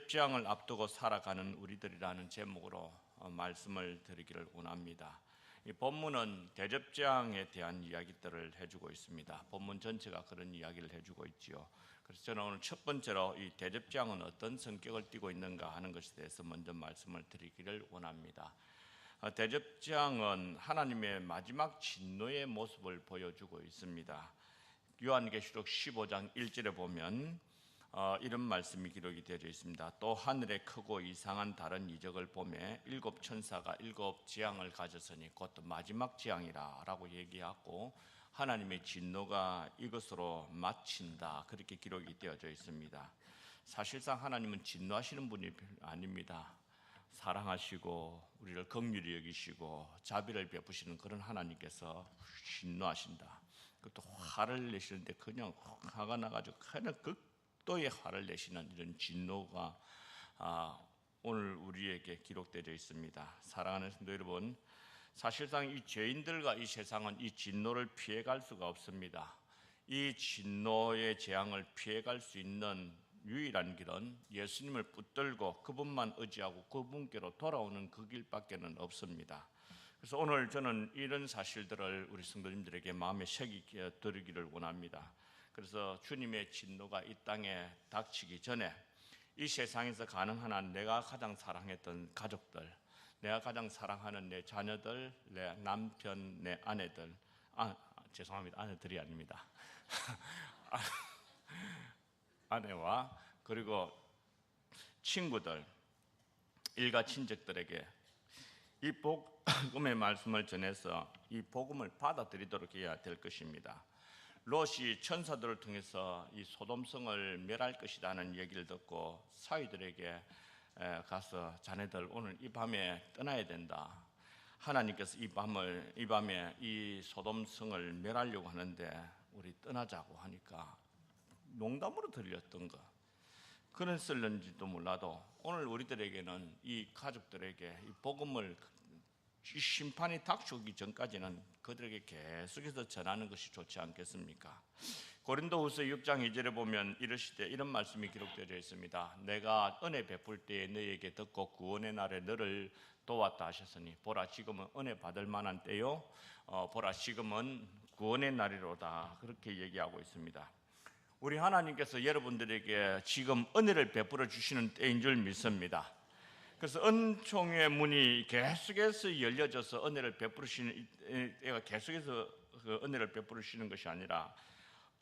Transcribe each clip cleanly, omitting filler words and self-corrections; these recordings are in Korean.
대접장을 앞두고 살아가는 우리들이라는 제목으로 말씀을 드리기를 원합니다. 이 본문은 대접장에 대한 이야기들을 해주고 있습니다. 본문 전체가 그런 이야기를 해주고 있지요. 그래서 저는 오늘 첫 번째로 이 대접장은 어떤 성격을 띠고 있는가 하는 것에 대해서 먼저 말씀을 드리기를 원합니다. 대접장은 하나님의 마지막 진노의 모습을 보여주고 있습니다. 요한계시록 15장 1절에 보면 이런 말씀이 기록이 되어 있습니다. 또 하늘에 크고 이상한 다른 이적을 보매 일곱 천사가 일곱 재앙을 가졌으니 곧 마지막 재앙이라 라고 얘기하고 하나님의 진노가 이것으로 마친다, 그렇게 기록이 되어져 있습니다. 사실상 하나님은 진노하시는 분이 아닙니다. 사랑하시고 우리를 긍휼히 여기시고 자비를 베푸시는 그런 하나님께서 진노하신다. 그것도 화를 내시는데 그냥 화가 나가지고 그냥 극도의 화를 내시는 이런 진노가 오늘 우리에게 기록되어 있습니다. 사랑하는 성도 여러분, 사실상 이 죄인들과 이 세상은 이 진노를 피해갈 수가 없습니다. 이 진노의 재앙을 피해갈 수 있는 유일한 길은 예수님을 붙들고 그분만 의지하고 그분께로 돌아오는 그 길밖에는 없습니다. 그래서 오늘 저는 이런 사실들을 우리 성도님들에게 마음에 새기게 드리기를 원합니다. 그래서 주님의 진노가 이 땅에 닥치기 전에 이 세상에서 가능한 한 내가 가장 사랑했던 가족들, 내가 가장 사랑하는 내 자녀들, 내 남편, 내 아내들, 죄송합니다. 아내들이 아닙니다. 아내와 그리고 친구들, 일가 친척들에게 이 복음의 말씀을 전해서 이 복음을 받아들이도록 해야 될 것입니다. 롯이 천사들을 통해서 이 소돔성을 멸할 것이라는 얘기를 듣고 사위들에게 가서 자네들 오늘 이 밤에 떠나야 된다. 하나님께서 이 밤에 이 소돔성을 멸하려고 하는데 우리 떠나자고 하니까 농담으로 들렸던 것, 그랬을는지도 몰라도 오늘 우리들에게는 이 가족들에게 이 복음을 이 심판이 닥쳐오기 전까지는 그들에게 계속해서 전하는 것이 좋지 않겠습니까? 고린도후서 6장 2절에 보면 이르시되 이런 말씀이 기록되어 있습니다. 내가 은혜 베풀 때에 너희에게 듣고 구원의 날에 너를 도왔다 하셨으니 보라 지금은 은혜 받을 만한 때요 보라 지금은 구원의 날이로다, 그렇게 얘기하고 있습니다. 우리 하나님께서 여러분들에게 지금 은혜를 베풀어 주시는 때인 줄 믿습니다. 그래서 은총의 문이 계속해서 열려져서 은혜를 베푸시는 때가 계속해서 그 은혜를 베푸시는 것이 아니라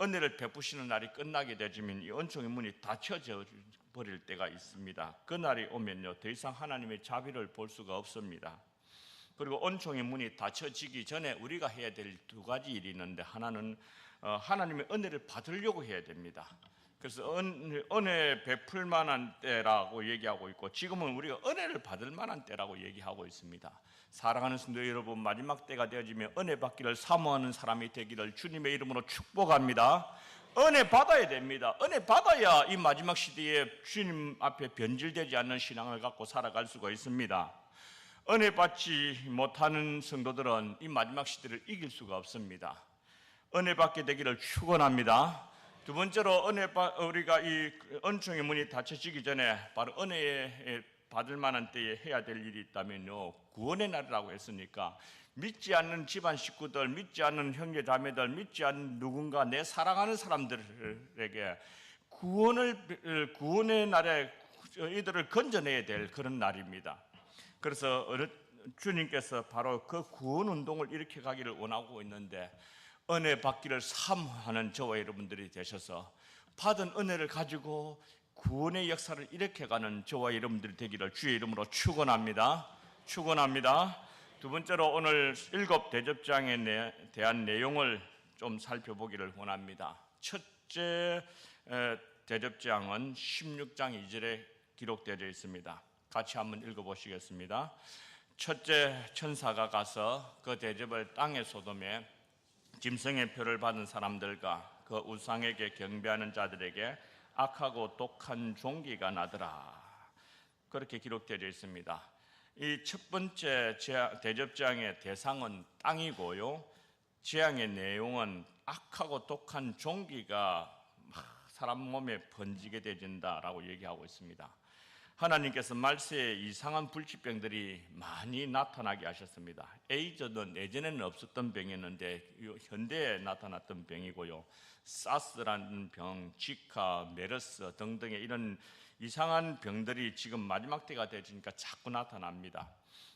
은혜를 베푸시는 날이 끝나게 되면 이 은총의 문이 닫혀져 버릴 때가 있습니다. 그 날이 오면요 더 이상 하나님의 자비를 볼 수가 없습니다. 그리고 은총의 문이 닫혀지기 전에 우리가 해야 될 두 가지 일이 있는데, 하나는 하나님의 은혜를 받으려고 해야 됩니다. 그래서 은혜 베풀 만한 때라고 얘기하고 있고 지금은 우리가 은혜를 받을 만한 때라고 얘기하고 있습니다. 사랑하는 성도 여러분, 마지막 때가 되어지면 은혜 받기를 사모하는 사람이 되기를 주님의 이름으로 축복합니다. 은혜 받아야 됩니다. 은혜 받아야 이 마지막 시대에 주님 앞에 변질되지 않는 신앙을 갖고 살아갈 수가 있습니다. 은혜 받지 못하는 성도들은 이 마지막 시대를 이길 수가 없습니다. 은혜 받게 되기를 축원합니다. 두 번째로 우리가 이 은총의 문이 닫혀지기 전에 바로 은혜 받을 만한 때에 해야 될 일이 있다면요, 구원의 날이라고 했으니까 믿지 않는 집안 식구들, 믿지 않는 형제 자매들, 믿지 않는 누군가 내 사랑하는 사람들에게 구원의 날에 이들을 건져내야 될 그런 날입니다. 그래서 주님께서 바로 그 구원 운동을 일으켜 가기를 원하고 있는데, 은혜 받기를 사모하는 저와 여러분들이 되셔서 받은 은혜를 가지고 구원의 역사를 일으켜가는 저와 여러분들이 되기를 주의 이름으로 축원합니다. 축원합니다. 두 번째로 오늘 일곱 대접장에 대한 내용을 좀 살펴보기를 원합니다. 첫째 대접장은 16장 2절에 기록되어 있습니다. 같이 한번 읽어보시겠습니다. 첫째 천사가 가서 그 대접을 땅의 소돔에 짐승의 표를 받은 사람들과 그 우상에게 경배하는 자들에게 악하고 독한 종기가 나더라, 그렇게 기록되어 있습니다. 이 첫 번째 대접장의 대상은 땅이고요, 재앙의 내용은 악하고 독한 종기가 사람 몸에 번지게 되진다라고 얘기하고 있습니다. 하나님께서 말세에 이상한 불치병들이 많이 나타나게 하셨습니다. 에이즈는 예전에는 없었던 병이었는데 현대에 나타났던 병이고요. 사스라는 병, 지카, 메르스 등등의 이런 이상한 병들이 지금 마지막 때가 되니까 자꾸 나타납니다.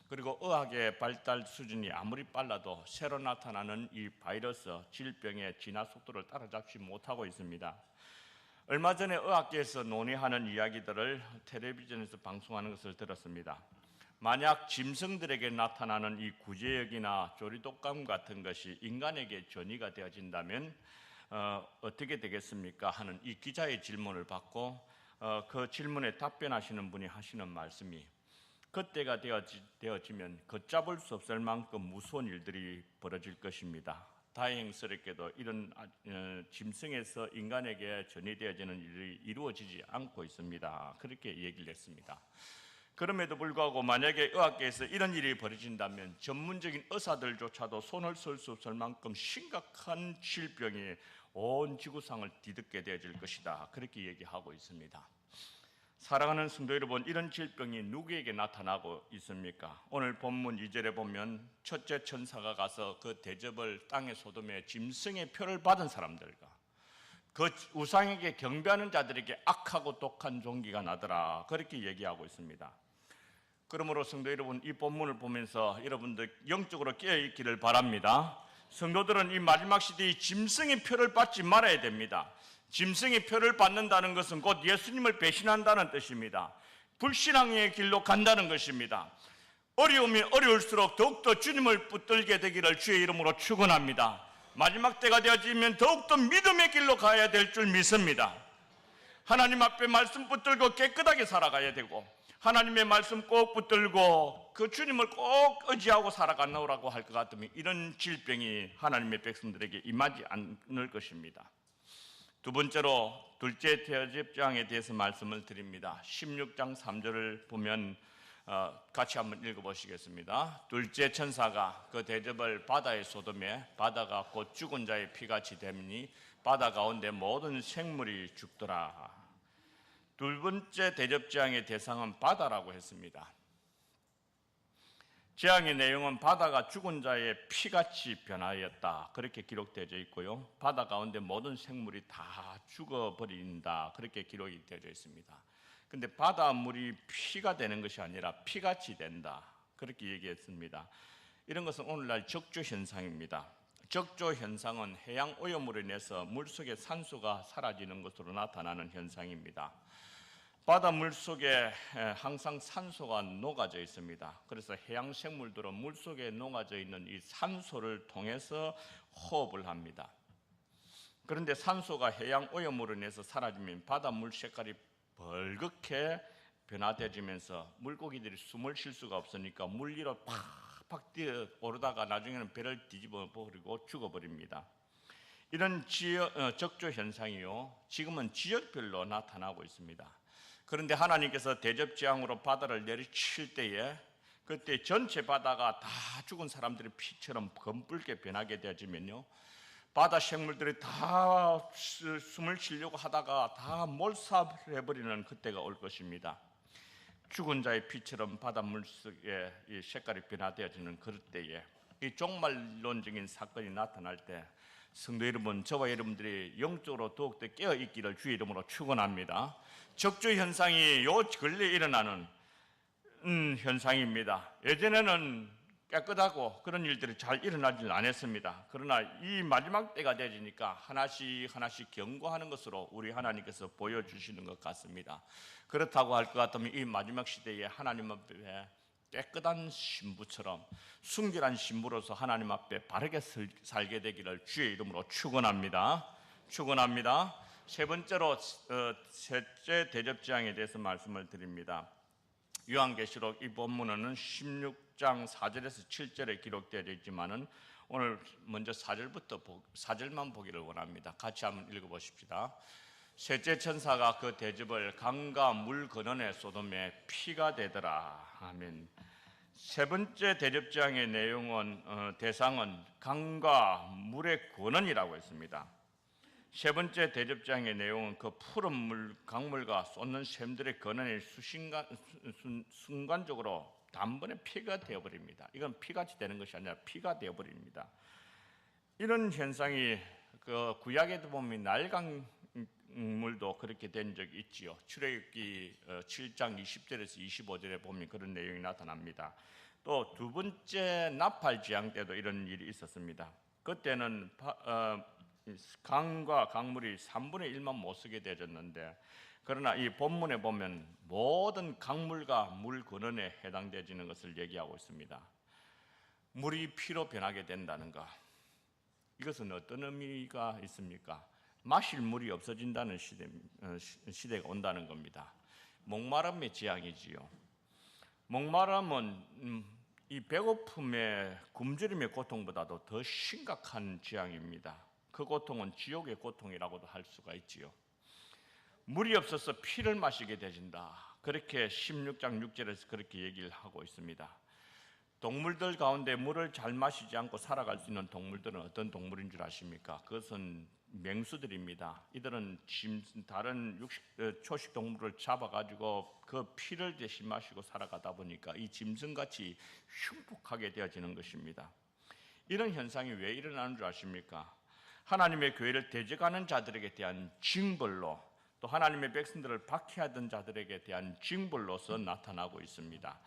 그리고 의학의 발달 수준이 아무리 빨라도 새로 나타나는 이 바이러스, 질병의 진화 속도를 따라잡지 못하고 있습니다. 얼마 전에 의학계에서 논의하는 이야기들을 텔레비전에서 방송하는 것을 들었습니다. 만약 짐승들에게 나타나는 이 구제역이나 조리독감 같은 것이 인간에게 전이가 되어진다면 어떻게 되겠습니까? 하는 이 기자의 질문을 받고 그 질문에 답변하시는 분이 하시는 말씀이 그때가 되어지면 걷잡을 수 없을 만큼 무서운 일들이 벌어질 것입니다. 다행스럽게도 이런 짐승에서 인간에게 전이되어지는 일이 이루어지지 않고 있습니다. 그렇게 얘기를 했습니다. 그럼에도 불구하고 만약에 의학계에서 이런 일이 벌어진다면 전문적인 의사들조차도 손을 쓸 수 없을 만큼 심각한 질병이 온 지구상을 뒤덮게 되어질 것이다. 그렇게 얘기하고 있습니다. 사랑하는 성도 여러분, 이런 질병이 누구에게 나타나고 있습니까? 오늘 본문 2절에 보면 첫째 천사가 가서 그 대접을 땅의 소돔에 짐승의 표를 받은 사람들과 그 우상에게 경배하는 자들에게 악하고 독한 종기가 나더라. 그렇게 얘기하고 있습니다. 그러므로 성도 여러분, 이 본문을 보면서 여러분들 영적으로 깨어있기를 바랍니다. 성도들은 이 마지막 시대에 짐승의 표를 받지 말아야 됩니다. 짐승의 표를 받는다는 것은 곧 예수님을 배신한다는 뜻입니다. 불신앙의 길로 간다는 것입니다. 어려우면 어려울수록 더욱더 주님을 붙들게 되기를 주의 이름으로 축원합니다. 마지막 때가 되어지면 더욱더 믿음의 길로 가야 될 줄 믿습니다. 하나님 앞에 말씀 붙들고 깨끗하게 살아가야 되고 하나님의 말씀 꼭 붙들고 그 주님을 꼭 의지하고 살아가노라고 할 것 같으면 이런 질병이 하나님의 백성들에게 임하지 않을 것입니다. 두 번째로 둘째 대접장에 대해서 말씀을 드립니다. 16장 3절을 보면 같이 한번 읽어보시겠습니다. 둘째 천사가 그 대접을 바다에 쏟으며 바다가 곧 죽은 자의 피같이 되니 바다 가운데 모든 생물이 죽더라. 두 번째 대접장의 대상은 바다라고 했습니다. 재앙의 내용은 바다가 죽은 자의 피같이 변하였다. 그렇게 기록되어 있고요. 바다 가운데 모든 생물이 다 죽어버린다. 그렇게 기록이 되어 있습니다. 근데 바닷물이 피가 되는 것이 아니라 피같이 된다. 그렇게 얘기했습니다. 이런 것은 오늘날 적조 현상입니다. 적조 현상은 해양 오염으로 인해서 물속의 산소가 사라지는 것으로 나타나는 현상입니다. 바닷물 속에 항상 산소가 녹아져 있습니다. 그래서 해양 생물들은 물속에 녹아져 있는 이 산소를 통해서 호흡을 합니다. 그런데 산소가 해양 오염으로 인해서 사라지면 바닷물 색깔이 벌겋게 변화되어지면서 물고기들이 숨을 쉴 수가 없으니까 물 위로 팍팍 뛰어 오르다가 나중에는 배를 뒤집어 버리고 죽어버립니다. 이런 적조 현상이요, 지금은 지역별로 나타나고 있습니다. 그런데 하나님께서 대접재앙으로 바다를 내리칠 때에 그때 전체 바다가 다 죽은 사람들의 피처럼 검붉게 변하게 되어지면요, 바다 생물들이 다 숨을 쉬려고 하다가 다 몰살해버리는 그때가 올 것입니다. 죽은 자의 피처럼 바닷물 속에 이 색깔이 변화되어지는 그럴 때에 이 종말론적인 사건이 나타날 때 성도 여러분, 저와 여러분들이 영적으로 더욱더 깨어있기를 주의 이름으로 축원합니다. 적조 현상이 요 근래에 일어나는 현상입니다. 예전에는 깨끗하고 그런 일들이 잘 일어나지는 않았습니다. 그러나 이 마지막 때가 되지니까 하나씩 하나씩 경고하는 것으로 우리 하나님께서 보여주시는 것 같습니다. 그렇다고 할 것 같으면 이 마지막 시대에 하나님 앞에 깨끗한 신부처럼 순결한 신부로서 하나님 앞에 바르게 살게 되기를 주의 이름으로 축원합니다. 축원합니다. 세 번째로 셋째 대접재앙에 대해서 말씀을 드립니다. 요한계시록 이 본문은 16장 4절에서 7절에 기록되어 있지만은 오늘 먼저 4절만 보기를 원합니다. 같이 한번 읽어보십시다. 셋째 천사가 그 대접을 강과 물 근원에 쏟음에 피가 되더라. 아멘. 세 번째 대접장의 내용은 대상은 강과 물의 근원이라고 했습니다. 세 번째 대접장의 내용은 그 푸른 물 강물과 쏟는 샘들의 근원이 순간적으로 단번에 피가 되어버립니다. 이건 피같이 되는 것이 아니라 피가 되어버립니다. 이런 현상이 그 구약에도 보면 날강물도 그렇게 된 적이 있지요. 출애굽기 7장 20절에서 25절에 보면 그런 내용이 나타납니다. 또 두 번째 나팔 재앙 때도 이런 일이 있었습니다. 그때는 강과 강물이 3분의 1만 못 쓰게 되었는데, 그러나 이 본문에 보면 모든 강물과 물 근원에 해당되지는 것을 얘기하고 있습니다. 물이 피로 변하게 된다는 것, 이것은 어떤 의미가 있습니까? 마실 물이 없어진다는 시대가 온다는 겁니다. 목마름의 재앙이지요. 목마름은 이 배고픔의 굶주림의 고통보다도 더 심각한 재앙입니다. 그 고통은 지옥의 고통이라고도 할 수가 있지요. 물이 없어서 피를 마시게 되진다. 그렇게 16장 6절에서 그렇게 얘기를 하고 있습니다. 동물들 가운데 물을 잘 마시지 않고 살아갈 수 있는 동물들은 어떤 동물인 줄 아십니까? 그것은 맹수들입니다. 이들은 다른 초식 동물을 잡아가지고 그 피를 대신 마시고 살아가다 보니까 이 짐승같이 흉폭하게 되어지는 것입니다. 이런 현상이 왜 일어나는 줄 아십니까? 하나님의 교회를 대적하는 자들에게 대한 징벌로, 또 하나님의 백성들을 박해하던 자들에게 대한 징벌로서 나타나고 있습니다.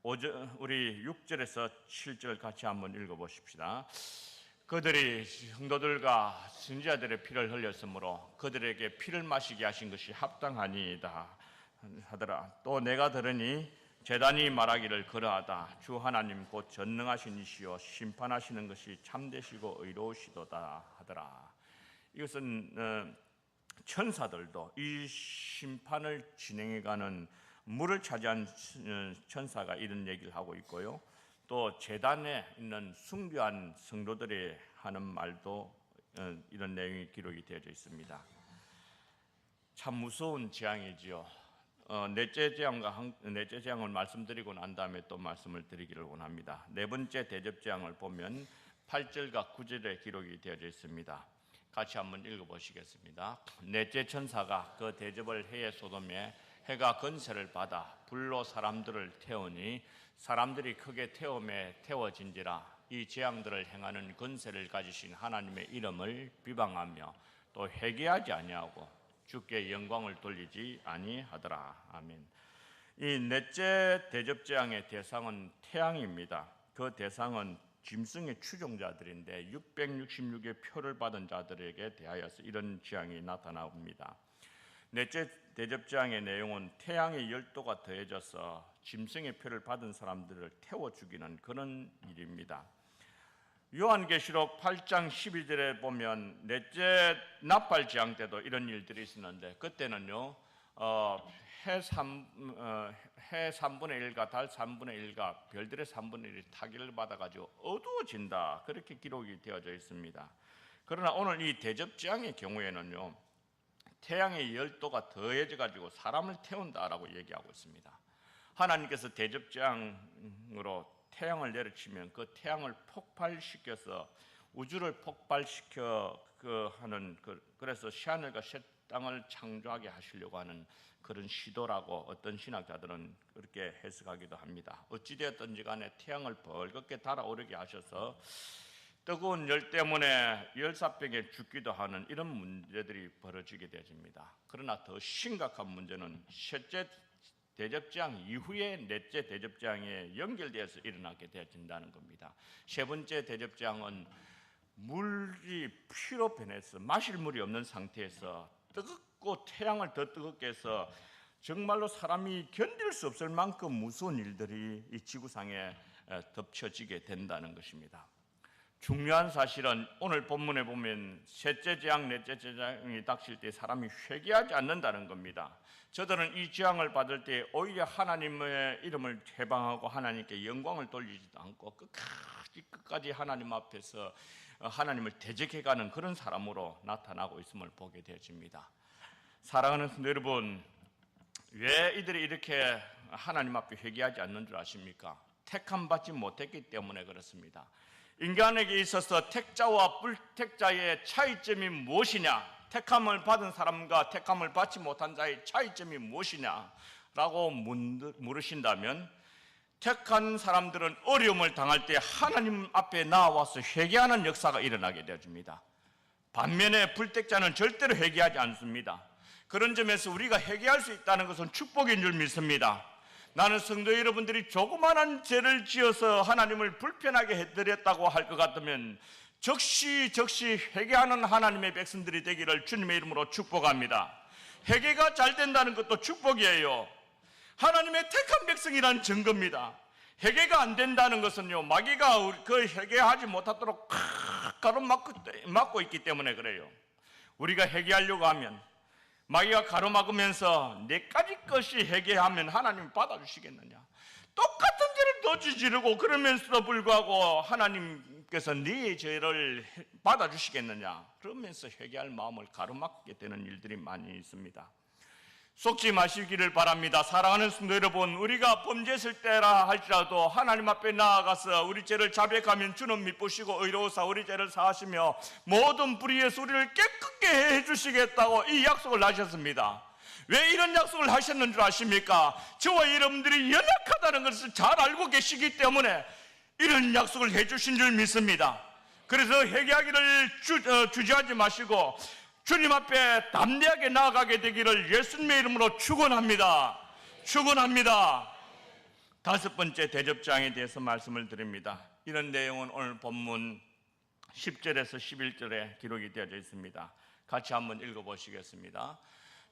우리 6절에서 7절 같이 한번 읽어보십시다. 그들이 성도들과 선지자들의 피를 흘렸으므로 그들에게 피를 마시게 하신 것이 합당하니이다 하더라. 또 내가 들으니 제단이 말하기를 그러하다. 주 하나님 곧 전능하신 이시여 심판하시는 것이 참되시고 의로우시도다 하더라. 이것은 천사들도 이 심판을 진행해가는 물을 차지한 천사가 이런 얘기를 하고 있고요. 또 제단에 있는 숭배한 성도들이 하는 말도 이런 내용이 기록이 되어져 있습니다. 참 무서운 재앙이지요. 넷째 재앙을 말씀드리고 난 다음에 또 말씀을 드리기를 원합니다. 네 번째 대접 재앙을 보면 8절과 9절에 기록이 되어져 있습니다. 같이 한번 읽어보시겠습니다. 넷째 천사가 그 대접을 해에 소돔에 해가 건세를 받아 불로 사람들을 태우니 사람들이 크게 태워진지라. 이 재앙들을 행하는 건세를 가지신 하나님의 이름을 비방하며 또 회개하지 아니하고 주께 영광을 돌리지 아니하더라. 아멘. 이 넷째 대접 재앙의 대상은 태양입니다. 그 대상은 짐승의 추종자들인데 666의 표를 받은 자들에게 대하여서 이런 재앙이 나타납니다. 넷째 대접 재앙의 내용은 태양의 열도가 더해져서 짐승의 표를 받은 사람들을 태워 죽이는 그런 일입니다. 요한계시록 8장 12절에 보면 넷째 나팔 재앙 때도 이런 일들이 있었는데, 그때는요 해 3분의 1과 달 3분의 1과 별들의 3분의 1이 타기를 받아가지고 어두워진다, 그렇게 기록이 되어져 있습니다. 그러나 오늘 이 대접 재앙의 경우에는요 태양의 열도가 더해져가지고 사람을 태운다라고 얘기하고 있습니다. 하나님께서 대접 재앙으로 태양을 내려치면 그 태양을 폭발시켜서 우주를 폭발시켜 그래서 새하늘과 새 땅을 창조하게 하시려고 하는 그런 시도라고 어떤 신학자들은 그렇게 해석하기도 합니다. 어찌되었든지 간에 태양을 벌겋게 달아오르게 하셔서 뜨거운 열 때문에 열사병에 죽기도 하는 이런 문제들이 벌어지게 되어집니다. 그러나 더 심각한 문제는 셋째 대접재앙 이후에 넷째 대접재앙에 연결되어서 일어나게 되어진다는 겁니다. 세 번째 대접재앙은 물이 피로 변해서 마실 물이 없는 상태에서 뜨겁고 태양을 더 뜨겁게 해서 정말로 사람이 견딜 수 없을 만큼 무서운 일들이 이 지구상에 덮쳐지게 된다는 것입니다. 중요한 사실은 오늘 본문에 보면 셋째 재앙, 넷째 재앙이 닥칠 때 사람이 회개하지 않는다는 겁니다. 저들은 이 재앙을 받을 때 오히려 하나님의 이름을 회방하고 하나님께 영광을 돌리지도 않고 끝까지 하나님 앞에서 하나님을 대적해가는 그런 사람으로 나타나고 있음을 보게 되어집니다. 사랑하는 성도 여러분, 왜 이들이 이렇게 하나님 앞에 회개하지 않는 줄 아십니까? 택함 받지 못했기 때문에 그렇습니다. 인간에게 있어서 택자와 불택자의 차이점이 무엇이냐, 택함을 받은 사람과 택함을 받지 못한 자의 차이점이 무엇이냐라고 물으신다면, 택한 사람들은 어려움을 당할 때 하나님 앞에 나와서 회개하는 역사가 일어나게 되어집니다. 반면에 불택자는 절대로 회개하지 않습니다. 그런 점에서 우리가 회개할 수 있다는 것은 축복인 줄 믿습니다. 나는 성도 여러분들이 조그마한 죄를 지어서 하나님을 불편하게 해드렸다고 할 것 같으면 즉시 회개하는 하나님의 백성들이 되기를 주님의 이름으로 축복합니다. 회개가 잘 된다는 것도 축복이에요. 하나님의 택한 백성이라는 증거입니다. 회개가 안 된다는 것은요, 마귀가 그 회개하지 못하도록 가로막고 있기 때문에 그래요. 우리가 회개하려고 하면 마귀가 가로막으면서 네 가지 것이 회개하면 하나님 받아주시겠느냐, 똑같은 죄를 더 저지르고 그러면서도 불구하고 하나님께서 네 죄를 받아주시겠느냐, 그러면서 회개할 마음을 가로막게 되는 일들이 많이 있습니다. 속지 마시기를 바랍니다. 사랑하는 성도 여러분, 우리가 범죄했을 때라 할지라도 하나님 앞에 나아가서 우리 죄를 자백하면 주는 미쁘시고 의로우사 우리 죄를 사하시며 모든 불의에서 우리를 깨끗게 해주시겠다고 이 약속을 하셨습니다. 왜 이런 약속을 하셨는 줄 아십니까? 저와 여러분들이 연약하다는 것을 잘 알고 계시기 때문에 이런 약속을 해주신 줄 믿습니다. 그래서 회개하기를 주저하지 마시고 주님 앞에 담대하게 나아가게 되기를 예수님의 이름으로 축원합니다. 축원합니다. 다섯 번째 대접장에 대해서 말씀을 드립니다. 이런 내용은 오늘 본문 10절에서 11절에 기록이 되어져 있습니다. 같이 한번 읽어보시겠습니다.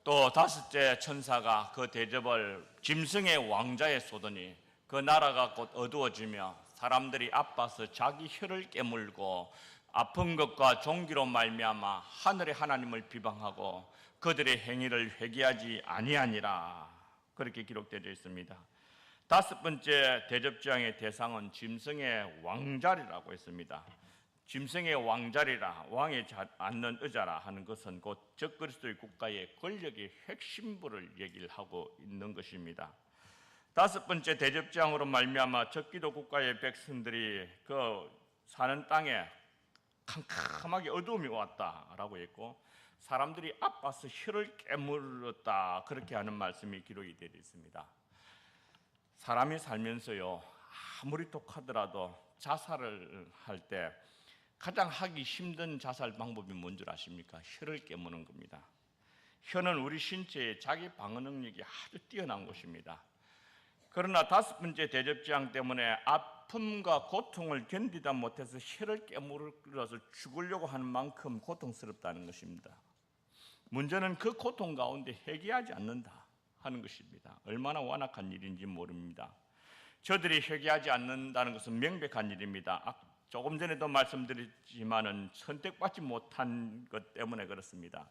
또 다섯째 천사가 그 대접을 짐승의 왕자에 쏟으니 그 나라가 곧 어두워지며 사람들이 아파서 자기 혀를 깨물고 아픈 것과 종기로 말미암아 하늘의 하나님을 비방하고 그들의 행위를 회개하지 아니하니라. 그렇게 기록되어 있습니다. 다섯 번째 대접장의 대상은 짐승의 왕자리라고 했습니다. 짐승의 왕자리라, 왕에 앉는 의자라 하는 것은 곧 적그리스도의 국가의 권력의 핵심부를 얘기를 하고 있는 것입니다. 다섯 번째 대접장으로 말미암아 적기도 국가의 백성들이 그 사는 땅에 캄캄하게 어두움이 왔다라고 했고, 사람들이 아파서 혀를 깨물었다, 그렇게 하는 말씀이 기록이 되어 있습니다. 사람이 살면서요, 아무리 독하더라도 자살을 할 때 가장 하기 힘든 자살 방법이 뭔 줄 아십니까? 혀를 깨무는 겁니다. 혀는 우리 신체의 자기 방어 능력이 아주 뛰어난 것입니다. 그러나 다섯 번째 대접장 때문에 아픔과 고통을 견디다 못해서 혀를 깨물어서 죽으려고 하는 만큼 고통스럽다는 것입니다. 문제는 그 고통 가운데 회개하지 않는다 하는 것입니다. 얼마나 완악한 일인지 모릅니다. 저들이 회개하지 않는다는 것은 명백한 일입니다. 조금 전에도 말씀드렸지만은 선택받지 못한 것 때문에 그렇습니다.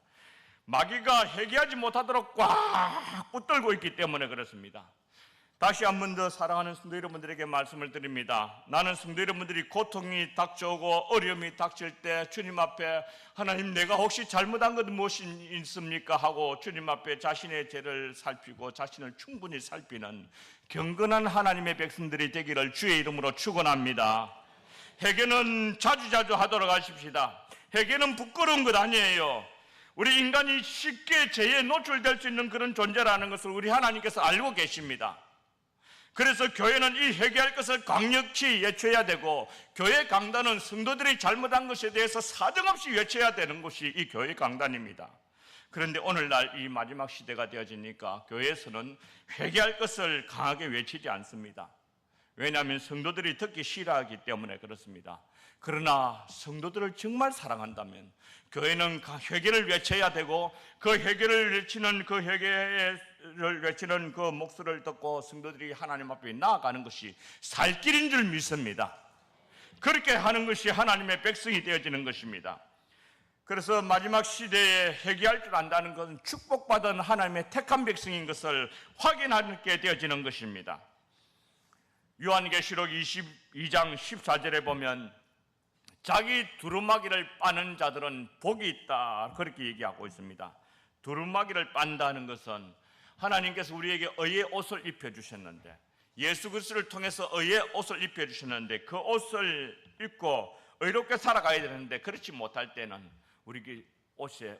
마귀가 회개하지 못하도록 꽉 붙들고 있기 때문에 그렇습니다. 다시 한 번 더 사랑하는 성도 여러분들에게 말씀을 드립니다. 나는 성도 여러분들이 고통이 닥쳐오고 어려움이 닥칠 때 주님 앞에 하나님, 내가 혹시 잘못한 것 무엇이 있습니까? 하고 주님 앞에 자신의 죄를 살피고 자신을 충분히 살피는 경건한 하나님의 백성들이 되기를 주의 이름으로 축원합니다. 회개는 자주자주 하도록 하십시다. 회개는 부끄러운 것 아니에요. 우리 인간이 쉽게 죄에 노출될 수 있는 그런 존재라는 것을 우리 하나님께서 알고 계십니다. 그래서 교회는 이 회개할 것을 강력히 외쳐야 되고, 교회 강단은 성도들이 잘못한 것에 대해서 사정없이 외쳐야 되는 것이 이 교회 강단입니다. 그런데 오늘날 이 마지막 시대가 되어지니까 교회에서는 회개할 것을 강하게 외치지 않습니다. 왜냐하면 성도들이 듣기 싫어하기 때문에 그렇습니다. 그러나 성도들을 정말 사랑한다면 교회는 회개를 외쳐야 되고, 그 회개를 외치는 그 목소리를 듣고 성도들이 하나님 앞에 나아가는 것이 살 길인 줄 믿습니다. 그렇게 하는 것이 하나님의 백성이 되어지는 것입니다. 그래서 마지막 시대에 회개할 줄 안다는 것은 축복받은 하나님의 택한 백성인 것을 확인하게 되어지는 것입니다. 요한계시록 22장 14절에 보면 자기 두루마기를 빠는 자들은 복이 있다, 그렇게 얘기하고 있습니다. 두루마기를 빤다는 것은 하나님께서 우리에게 의의 옷을 입혀주셨는데 예수 그리스도를 통해서 의의 옷을 입혀주셨는데 그 옷을 입고 의롭게 살아가야 되는데 그렇지 못할 때는 우리 옷에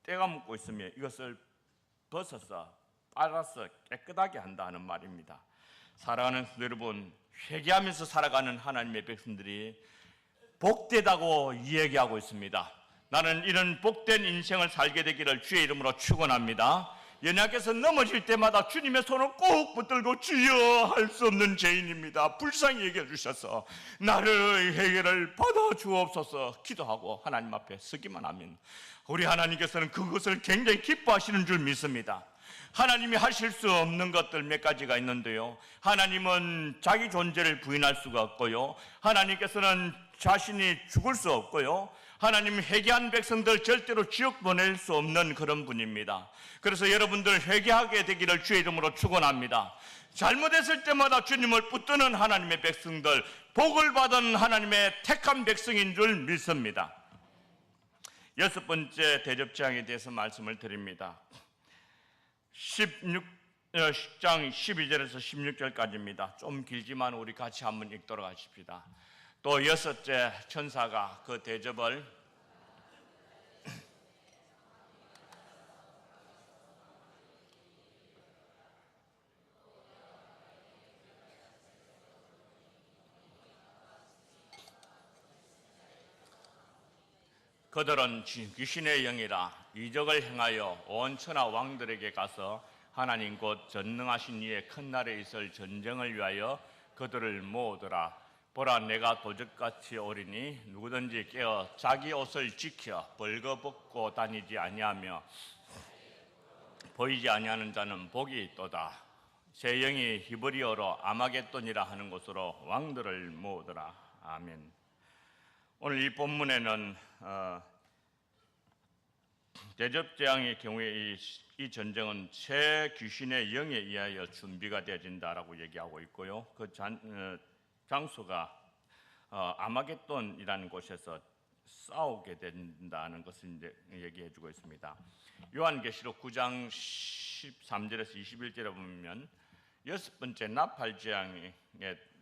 때가 묻고 있으면 이것을 벗어서 빨아서 깨끗하게 한다는 말입니다. 사랑하는 여러분, 회개하면서 살아가는 하나님의 백성들이 복되다고 이야기하고 있습니다. 나는 이런 복된 인생을 살게 되기를 주의 이름으로 축원합니다. 연약해서 넘어질 때마다 주님의 손을 꼭 붙들고 주여 할 수 없는 죄인입니다. 불쌍히 여겨 주셔서 나를 회개를 받아 주옵소서 기도하고 하나님 앞에 서기만 하면 우리 하나님께서는 그것을 굉장히 기뻐하시는 줄 믿습니다. 하나님이 하실 수 없는 것들 몇 가지가 있는데요. 하나님은 자기 존재를 부인할 수가 없고요. 하나님께서는 자신이 죽을 수 없고요. 하나님 회개한 백성들 절대로 지옥 보낼 수 없는 그런 분입니다. 그래서 여러분들 회개하게 되기를 주의 이름으로 축원합니다. 잘못했을 때마다 주님을 붙드는 하나님의 백성들, 복을 받은 하나님의 택한 백성인 줄 믿습니다. 여섯 번째 대접장에 대해서 말씀을 드립니다. 10장 12절에서 16절까지입니다. 좀 길지만 우리 같이 한번 읽도록 하십시다. 또 여섯째 천사가 그 대접을 그들은 귀신의 영이라 이적을 행하여 온 천하 왕들에게 가서 하나님 곧 전능하신 이의 큰 날에 있을 전쟁을 위하여 그들을 모으더라. 보라, 내가 도적같이 오리니 누구든지 깨어 자기 옷을 지켜 벌거벗고 다니지 아니하며 보이지 아니하는 자는 복이 있도다. 새 영이 히브리어로 아마겟돈이라 하는 곳으로 왕들을 모으더라. 아멘. 오늘 이 본문에는 대접재앙의 경우에 이 전쟁은 새 귀신의 영에 의하여 준비가 되어진다라고 얘기하고 있고요. 그 장소가 아마겟돈이라는 곳에서 싸우게 된다는 것을 이제 얘기해주고 있습니다. 요한계시록 9장 13절에서 21절에 보면 여섯 번째 나팔재앙에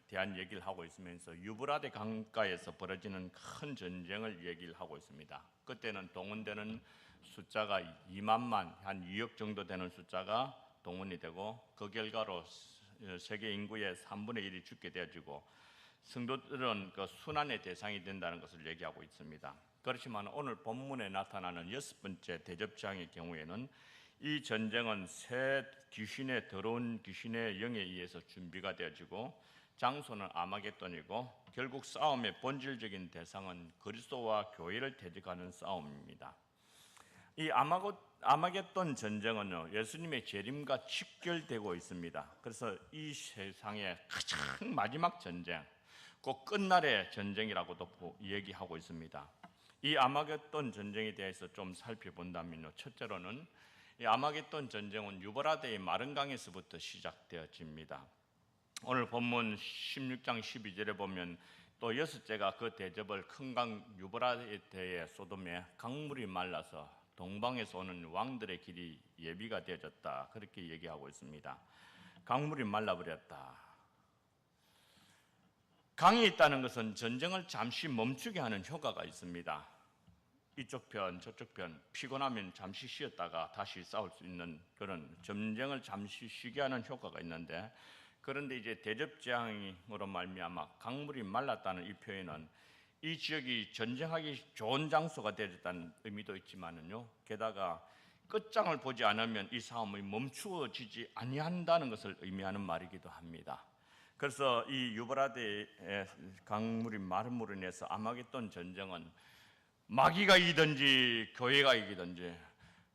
대한 얘기를 하고 있으면서 유브라데 강가에서 벌어지는 큰 전쟁을 얘기를 하고 있습니다. 그때는 동원되는 숫자가 2만만, 한 2억 정도 되는 숫자가 동원이 되고 그 결과로 세계 인구의 3분의 1이 죽게 되어지고 성도들은 그 순환의 대상이 된다는 것을 얘기하고 있습니다. 그렇지만 오늘 본문에 나타나는 여섯 번째 대접장의 경우에는 이 전쟁은 새 귀신의 더러운 귀신의 영에 의해서 준비가 되어지고 장소는 아마겟돈이고 결국 싸움의 본질적인 대상은 그리스도와 교회를 대적하는 싸움입니다. 이 아마겟돈 전쟁은요, 예수님의 재림과 직결되고 있습니다. 그래서 이 세상의 가장 마지막 전쟁, 꼭 끝날의 전쟁이라고도 얘기하고 있습니다. 이 아마겟돈 전쟁에 대해서 좀 살펴본다면요, 첫째로는 이 아마겟돈 전쟁은 유브라데의 마른 강에서부터 시작되어집니다. 오늘 본문 16장 12절에 보면 또 여섯째가 그 대접을 큰 강 유브라데의 소돔에 강물이 말라서 동방에서 오는 왕들의 길이 예비가 되어졌다, 그렇게 얘기하고 있습니다. 강물이 말라버렸다. 강이 있다는 것은 전쟁을 잠시 멈추게 하는 효과가 있습니다. 이쪽 편 저쪽 편 피곤하면 잠시 쉬었다가 다시 싸울 수 있는 그런 전쟁을 잠시 쉬게 하는 효과가 있는데, 그런데 이제 대접재앙으로 말미암아 강물이 말랐다는 이 표현은 이 지역이 전쟁하기 좋은 장소가 되었다는 의미도 있지만은요, 게다가 끝장을 보지 않으면 이 싸움이 멈추어지지 아니한다는 것을 의미하는 말이기도 합니다. 그래서 이 유브라데의 강물이 마름으로 인해서 아마겟돈 전쟁은 마귀가 이기든지 교회가 이기든지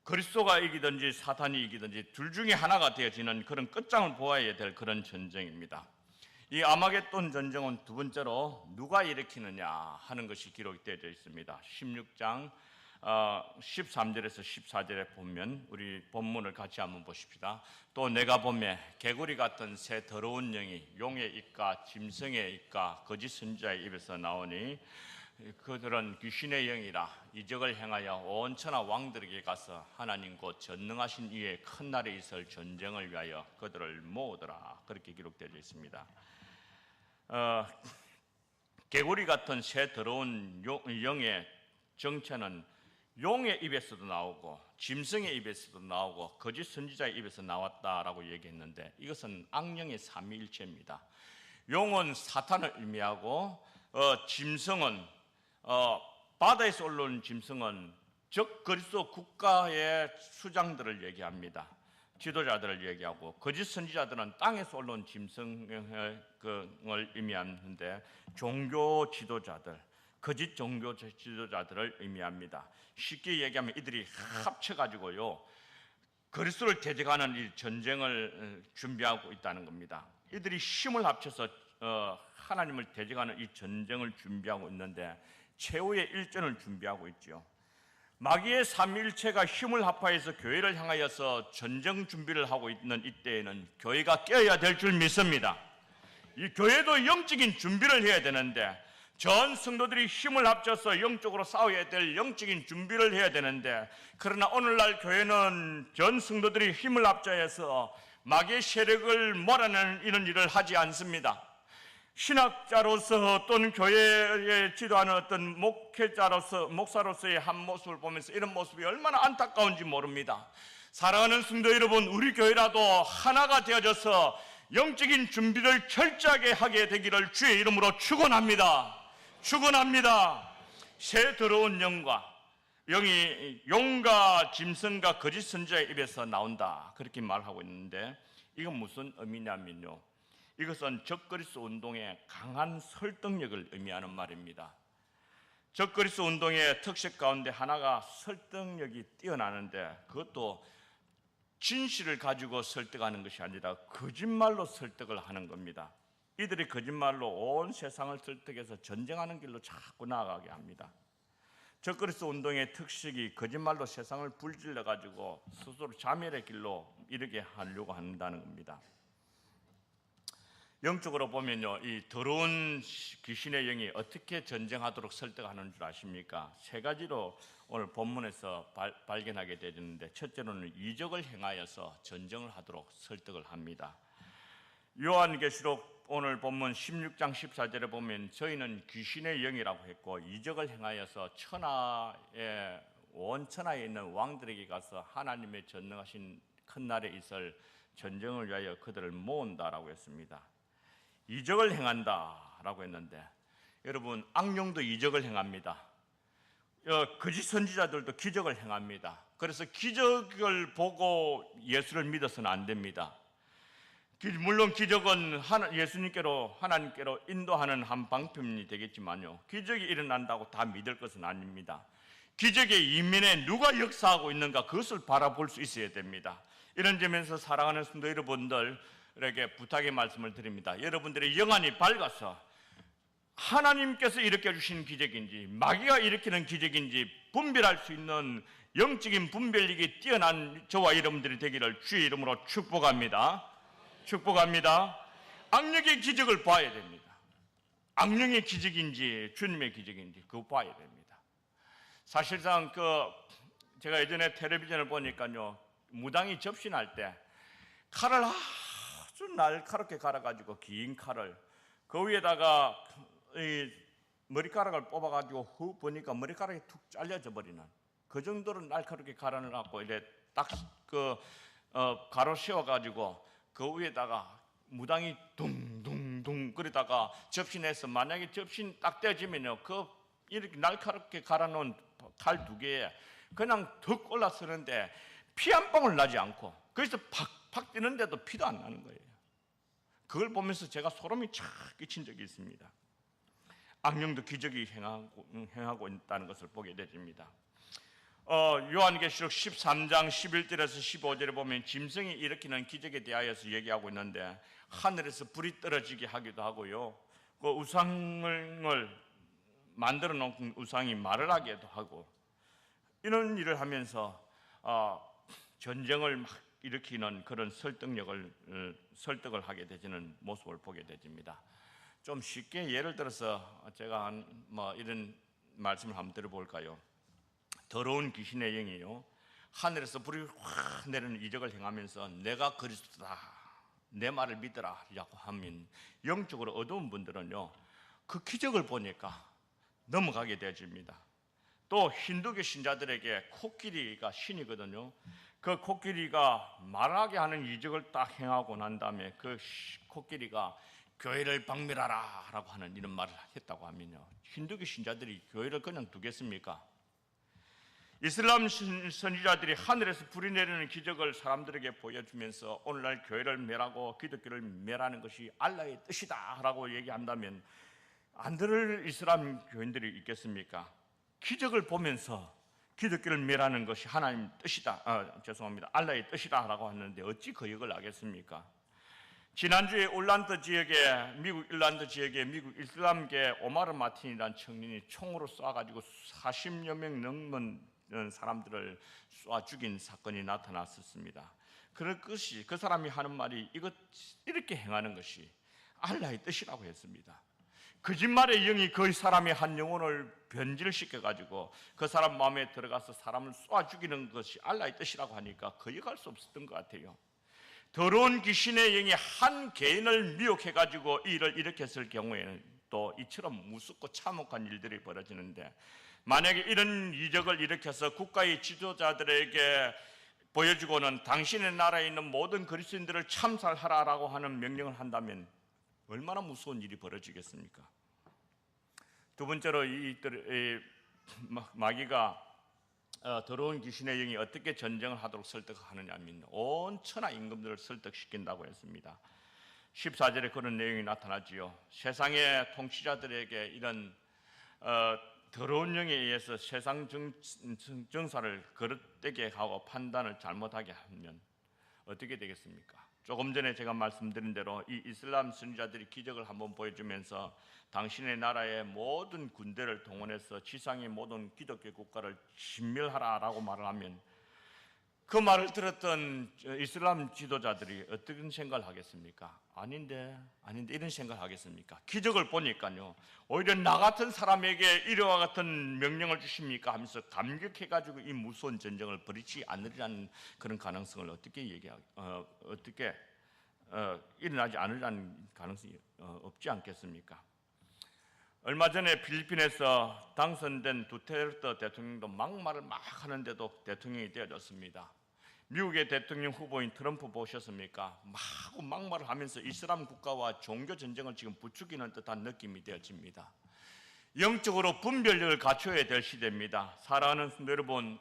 그리스도가 이기든지 사탄이 이기든지 둘 중에 하나가 되어지는 그런 끝장을 보아야 될 그런 전쟁입니다. 이 아마겟돈 전쟁은 두 번째로 누가 일으키느냐 하는 것이 기록되어 있습니다. 16장 13절에서 14절에 보면 우리 본문을 같이 한번 보십시다. 또 내가 보매 개구리 같은 새 더러운 영이 용의 입과 짐승의 입과 거짓 선지자의 입에서 나오니 그들은 귀신의 영이라 이적을 행하여 온 천하 왕들에게 가서 하나님 곧 전능하신 이의 큰 날에 있을 전쟁을 위하여 그들을 모으더라. 그렇게 기록되어 있습니다. 개구리 같은 새 더러운 영의 정체는 용의 입에서도 나오고 짐승의 입에서도 나오고 거짓 선지자의 입에서 나왔다라고 얘기했는데, 이것은 악령의 삼위일체입니다. 용은 사탄을 의미하고 짐승은 바다에서 올라온 짐승은 적 그리스도 국가의 수장들을 얘기합니다. 지도자들을 얘기하고, 거짓 선지자들은 땅에서 올라온 짐승을 의미하는데 종교 지도자들, 거짓 종교 지도자들을 의미합니다. 쉽게 얘기하면 이들이 합쳐가지고요 그리스도를 대적하는 이 전쟁을 준비하고 있다는 겁니다. 이들이 힘을 합쳐서 하나님을 대적하는 이 전쟁을 준비하고 있는데 최후의 일전을 준비하고 있죠. 마귀의 삼위일체가 힘을 합하여서 교회를 향하여서 전쟁 준비를 하고 있는 이때에는 교회가 깨어야 될 줄 믿습니다. 이 교회도 영적인 준비를 해야 되는데, 전 성도들이 힘을 합쳐서 영적으로 싸워야 될 영적인 준비를 해야 되는데, 그러나 오늘날 교회는 전 성도들이 힘을 합쳐서 마귀의 세력을 몰아내는 이런 일을 하지 않습니다. 신학자로서 또는 교회에 지도하는 어떤 목사로서의 한 모습을 보면서 이런 모습이 얼마나 안타까운지 모릅니다. 사랑하는 성도 여러분, 우리 교회라도 하나가 되어져서 영적인 준비를 철저하게 하게 되기를 주의 이름으로 축원합니다. 축원합니다. 새 더러운 영이 용과 짐승과 거짓 선지자의 입에서 나온다, 그렇게 말하고 있는데, 이건 무슨 의미냐면요, 이것은 적그리스도 운동의 강한 설득력을 의미하는 말입니다. 적그리스도 운동의 특색 가운데 하나가 설득력이 뛰어나는데, 그것도 진실을 가지고 설득하는 것이 아니라 거짓말로 설득을 하는 겁니다. 이들이 거짓말로 온 세상을 설득해서 전쟁하는 길로 자꾸 나아가게 합니다. 적그리스도 운동의 특색이 거짓말로 세상을 불질러 가지고 스스로 자멸의 길로 이르게 하려고 한다는 겁니다. 영적으로 보면요, 이 더러운 귀신의 영이 어떻게 전쟁하도록 설득하는 줄 아십니까? 세 가지로 오늘 본문에서 발견하게 되는데, 첫째로는 이적을 행하여서 전쟁을 하도록 설득을 합니다. 요한계시록 오늘 본문 16장 14절에 보면 저희는 귀신의 영이라고 했고, 이적을 행하여서 온 천하에 있는 왕들에게 가서 하나님의 전능하신 큰 날에 있을 전쟁을 위하여 그들을 모은다라고 했습니다. 이적을 행한다라고 했는데, 여러분, 악령도 이적을 행합니다. 거짓 선지자들도 기적을 행합니다. 그래서 기적을 보고 예수를 믿어서는 안 됩니다. 물론 기적은 예수님께로, 하나님께로 인도하는 한 방편이 되겠지만요, 기적이 일어난다고 다 믿을 것은 아닙니다. 기적의 이면에 누가 역사하고 있는가, 그것을 바라볼 수 있어야 됩니다. 이런 점에서 사랑하는 성도 여러분들에게 부탁의 말씀을 드립니다. 여러분들의 영안이 밝아서 하나님께서 일으켜 주신 기적인지 마귀가 일으키는 기적인지 분별할 수 있는 영적인 분별력이 뛰어난 저와 여러분들이 되기를 주의 이름으로 축복합니다. 축복합니다. 악령의 기적을 봐야 됩니다. 악령의 기적인지 주님의 기적인지 그거 봐야 됩니다. 사실상 제가 예전에 텔레비전을 보니까요, 무당이 접신할 때 칼을 아주 날카롭게 갈아가지고, 긴 칼을 그 위에다가 이 머리카락을 뽑아가지고 후 보니까 머리카락이 툭 잘려져 버리는, 그 정도로 날카롭게 갈아놓고 이래 딱 가로 세워가지고 그 위에다가 무당이 둥둥둥 그러다가 접신해서, 만약에 접신 딱 떼어지면요, 이렇게 날카롭게 갈아놓은 칼 두 개에 그냥 툭 올라서는데 피 한 방울 나지 않고, 그래서 팍팍 뛰는데도 피도 안 나는 거예요. 그걸 보면서 제가 소름이 착 끼친 적이 있습니다. 악령도 기적이 행하고 있다는 것을 보게 되집니다. 요한계시록 13장 11절에서 15절에 보면 짐승이 일으키는 기적에 대하여서 얘기하고 있는데, 하늘에서 불이 떨어지게 하기도 하고요, 그 우상을 만들어 놓은 우상이 말을 하기도 하고, 이런 일을 하면서 전쟁을 막 일으키는 그런 설득을 하게 되지는 모습을 보게 되집니다. 좀 쉽게 예를 들어서 제가 이런 말씀을 한번 들어볼까요? 더러운 귀신의 영이요, 하늘에서 불이 확 내리는 이적을 행하면서 내가 그리스도다, 내 말을 믿으라 라고 하면 영적으로 어두운 분들은요, 그 기적을 보니까 넘어가게 되어집니다. 또 힌두교 신자들에게 코끼리가 신이거든요. 그 코끼리가 말하게 하는 이적을 딱 행하고 난 다음에 그 코끼리가 교회를 박멸하라 라고 하는 이런 말을 했다고 하면요, 힌두교 신자들이 교회를 그냥 두겠습니까? 이슬람 선지자들이 하늘에서 불이 내리는 기적을 사람들에게 보여주면서 오늘날 교회를 멸하고 기독교를 멸하는 것이 알라의 뜻이다 라고 얘기한다면 안 들을 이슬람 교인들이 있겠습니까? 기적을 보면서 기독교를 멸하는 것이 하나님 뜻이다, 알라의 뜻이다 라고 하는데 어찌 그 역을 하겠습니까? 지난주에 미국 일란드 지역에 미국 이슬람계 오마르 마틴이라는 청년이 총으로 쏴가지고 40여 명 넘는 사람들을 쏴 죽인 사건이 나타났었습니다. 그 사람이 하는 말이 이렇게 행하는 것이 알라의 뜻이라고 했습니다. 거짓말의 영이 그 사람의 한 영혼을 변질시켜가지고 그 사람 마음에 들어가서 사람을 쏴 죽이는 것이 알라의 뜻이라고 하니까 거역할 수 없었던 것 같아요. 더러운 귀신의 영이 한 개인을 미혹해가지고 이 일을 일으켰을 경우에는 또 이처럼 무섭고 참혹한 일들이 벌어지는데, 만약에 이런 이적을 일으켜서 국가의 지도자들에게 보여주고는 당신의 나라에 있는 모든 그리스도인들을 참살하라라고 하는 명령을 한다면 얼마나 무서운 일이 벌어지겠습니까? 두 번째로 이 마귀가 더러운 귀신의 영이 어떻게 전쟁을 하도록 설득하느냐 하면 온 천하 임금들을 설득시킨다고 했습니다. 14절에 그런 내용이 나타나지요. 세상의 통치자들에게 이런 더러운 영에 의해서 세상 정사를 거릇되게 하고 판단을 잘못하게 하면 어떻게 되겠습니까? 조금 전에 제가 말씀드린 대로 이 이슬람 선지자들이 기적을 한번 보여주면서 당신의 나라의 모든 군대를 동원해서 지상의 모든 기독교 국가를 진멸하라라고 말을 하면 그 말을 들었던 이슬람 지도자들이 어떤 생각을 하겠습니까? 아닌데 이런 생각을 하겠습니까? 기적을 보니까요, 오히려 나 같은 사람에게 이와 같은 명령을 주십니까 하면서 감격해가지고 이 무서운 전쟁을 벌이지 않으리라는 그런 가능성을 어떻게 일어나지 않으리라는 가능성이 없지 않겠습니까? 얼마 전에 필리핀에서 당선된 두테르테 대통령도 막말을 막 하는데도 대통령이 되어졌습니다. 미국의 대통령 후보인 트럼프 보셨습니까? 막말을 하면서 이슬람 국가와 종교 전쟁을 지금 부추기는 듯한 느낌이 되어집니다. 영적으로 분별력을 갖춰야 될 시대입니다. 사랑하는 성도 여러분,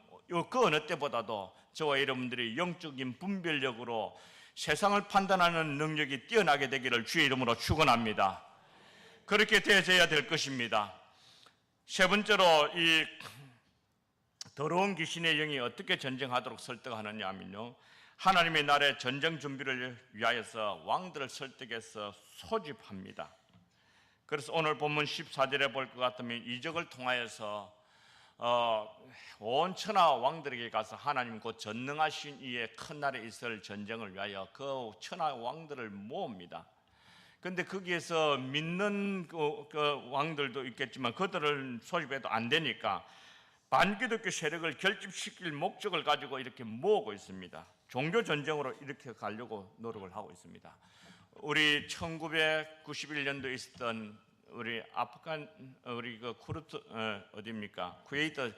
그 어느 때보다도 저와 여러분들이 영적인 분별력으로 세상을 판단하는 능력이 뛰어나게 되기를 주의 이름으로 축원합니다. 그렇게 되어져야 될 것입니다. 세 번째로 이 더러운 귀신의 영이 어떻게 전쟁하도록 설득하느냐 하면요, 하나님의 나라의 전쟁 준비를 위하여서 왕들을 설득해서 소집합니다. 그래서 오늘 본문 14절에 볼 것 같으면 이적을 통하여서 온 천하 왕들에게 가서 하나님 곧 전능하신 이의 큰 날에 있을 전쟁을 위하여 그 천하 왕들을 모읍니다. 근데 거기에서 믿는 그 왕들도 있겠지만 그들을 소집해도 안 되니까 반기독교 세력을 결집시킬 목적을 가지고 이렇게 모으고 있습니다. 종교 전쟁으로 이렇게 가려고 노력을 하고 있습니다. 우리 1991년도에 있었던 우리 그 쿠르트 어디입니까? 쿠웨이트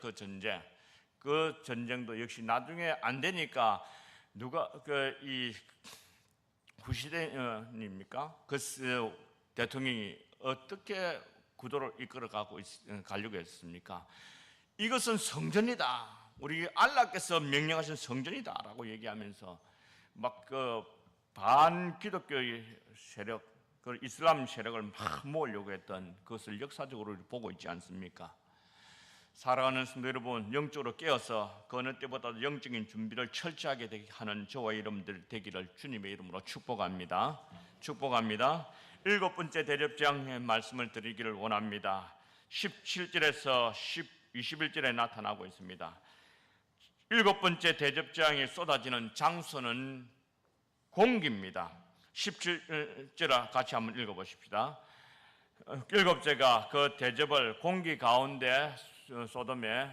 그 전쟁도 역시 나중에 안 되니까 누가 이 후시대입니까? 그 대통령이 어떻게 구도를 이끌어 가려고 했습니까? 이것은 성전이다, 우리 알라께서 명령하신 성전이다라고 얘기하면서 막 그 반기독교의 세력, 그 이슬람 세력을 막 모으려고 했던 그것을 역사적으로 보고 있지 않습니까? 사랑하는 성도 여러분, 영적으로 깨어서 그 어느 때보다도 영적인 준비를 철저하게 하는 저와 여러분들 되기를 주님의 이름으로 축복합니다. 축복합니다. 일곱 번째 대접장의 말씀을 드리기를 원합니다. 17절에서 21절에 나타나고 있습니다. 일곱 번째 대접장이 쏟아지는 장소는 공기입니다. 17절 같이 한번 읽어보십시다. 일곱째가 그 대접을 공기 가운데 소돔에